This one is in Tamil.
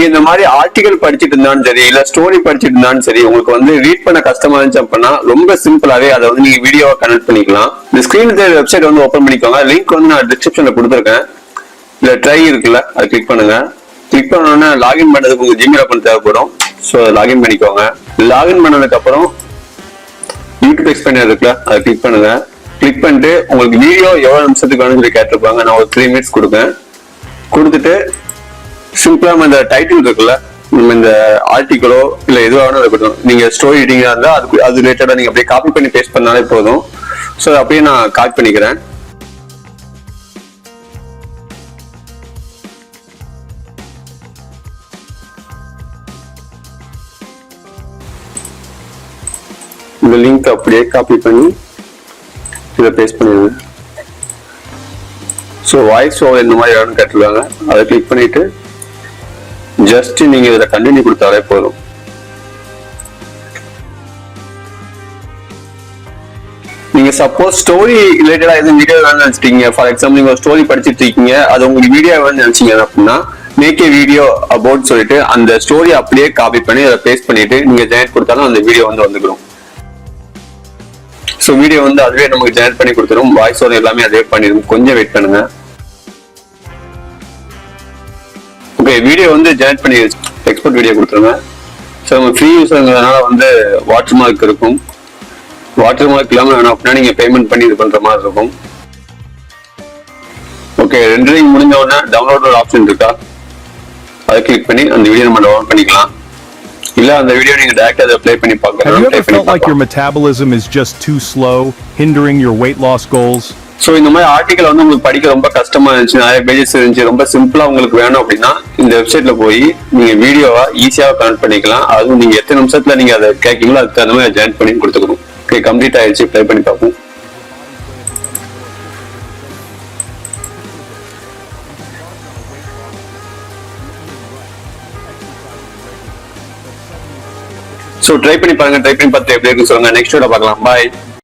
இந்த மாதிரி ஆர்டிகல் படிச்சுட்டு இருந்தாலும் சரி இல்ல ஸ்டோரி படிச்சுட்டு இருந்தாலும் சரி உங்களுக்கு வந்து ரீட் பண்ண கஷ்டமா இருந்துச்சு அப்படின்னா ரொம்ப சிம்பிளாவே அதை வந்து நீங்க வீடியோவா கனெக்ட் பண்ணிக்கலாம். இந்த ஸ்கிரீன்ல தெரியுற வெப்சைட் வந்து ஓபன் பண்ணிக்கோங்க. லிங்க் வந்து நான் டிஸ்கிரிப்ஷன்ல கொடுத்துருக்கேன். இல்ல ட்ரை இருக்குல்ல அதை கிளிக் பண்ணுங்க. கிளிக் பண்ணோன்னா லாகின் பண்றதுக்கு உங்க ஜிமெயில் அக்கௌண்ட் தேவைப்படும். ஸோ லாகின் பண்ணிக்கோங்க. லாகின் பண்ணதுக்கு அப்புறம் யூடியூப் எக்ஸ்பிளைனர் இருக்குல்ல அதை கிளிக் பண்ணுங்க. கிளிக் பண்ணிட்டு உங்களுக்கு வீடியோ எவ்வளவு நிமிஷத்துக்கு வேணும்னு சொல்லி கேட்டிருப்பாங்க. நான் ஒரு 3 minutes கொடுப்பேன். கொடுத்துட்டு சிம்பிளா இந்த டைட்டில் இருக்குல்ல, நம்ம இந்த ஆர்டிகளோ இல்ல எதுவாக இருக்கட்டும், நீங்க ஸ்டோரி ரீடிங்கா இருந்தா அது ரிலேட்டடா நீங்க அப்படியே காப்பி பண்ணி பேஸ்ட் பண்ணாலே போதும். ஸோ அப்படியே நான் காப்பி பண்ணிக்கிறேன். இந்த லிங்க் அப்படியே காப்பி பண்ணி இதை பேஸ்ட் பண்ணிடுங்க. ஸோ வாய்ஸ் ஓவர் இந்த மாதிரி யாரும் கேட்டிருக்காங்க. அதை கிளிக் பண்ணிட்டு ஜஸ்ட் நீங்க இதில் கண்டினியூ கொடுத்தாலே போதும். நீங்க சப்போஸ் ஸ்டோரி ரிலேட்டடா எதுவும் வீடியோ வேணும்னு நினைச்சிட்டீங்க, ஃபார் எக்ஸாம்பிள் நீங்க ஒரு ஸ்டோரி படிச்சுட்டு இருக்கீங்க, அது உங்களுக்கு வீடியோ வேணும்னு நினைச்சீங்க அப்படின்னா மேக் ஏ வீடியோ அபவுட் சொல்லிட்டு அந்த ஸ்டோரி அப்படியே காப்பி பண்ணி அதை பேஸ்ட் பண்ணிட்டு நீங்க ஜெனரேட் கொடுத்தாலும் அந்த வீடியோ வந்து வந்துடும். ஸோ வீடியோ வந்து அதுவே நமக்கு ஜெனரேட் பண்ணி கொடுத்துரும். வாய்ஸ் ஓவர் எல்லாமே அதுவே பண்ணிடும். கொஞ்சம் வெயிட் பண்ணுங்க. ஓகே, வீடியோ வந்து ஜெனரேட் பண்ணி எக்ஸ்போர்ட் வீடியோ கொடுத்துருங்க. ஸோ நம்ம ஃப்ரீ யூஸர்ங்கிறதுனால வந்து வாட்டர் மார்க் இருக்கும். வாட்டர் மார்க் இல்லாமல் வேணும் அப்படின்னா நீங்க பேமெண்ட் பண்ணி இது பண்ற மாதிரி இருக்கும். ஓகே, ரெண்டரிங் முடிஞ்ச உடனே டவுன்லோட் ஒரு ஆப்ஷன் இருக்கா, அதை கிளிக் பண்ணி அந்த வீடியோ நம்ம டவுன்லோட் பண்ணிக்கலாம். இல்ல அந்த வீடியோ நீங்க டைரக்டா அதை ப்ளே பண்ணி பார்க்கலாம். Have you ever felt like your metabolism is just too slow, hindering your weight loss goals? So இந்த மாதிரி ஆர்டிகல் வந்து உங்களுக்கு படிக்க ரொம்ப கஷ்டமா இருந்துச்சு, நிறைய பேஜஸ் இருந்துச்சு, ரொம்ப சிம்பிளா உங்களுக்கு வேணும் அப்படின்னா இந்த வெப்சைட்ல போய் நீங்க வீடியோவா ஈஸியா கனெக்ட் பண்ணிக்கலாம். அதுவும் நீங்க எத்தனை நிமிஷத்துல நீங்க அதை கேட்கீங்களோ அதுக்கு தகுந்த மாதிரி ஜாயின் பண்ணி கொடுத்துக்கணும். ஓகே, கம்ப்ளீட் ஆயிடுச்சு. ப்ளே பண்ணி பார்ப்போம். ஸோ ட்ரை பண்ணி பாருங்க. ட்ரை பண்ணி பார்த்து எப்படி இருக்குன்னு சொல்லுங்க. நெக்ஸ்ட் வீடியோ பார்க்கலாம். பாய்.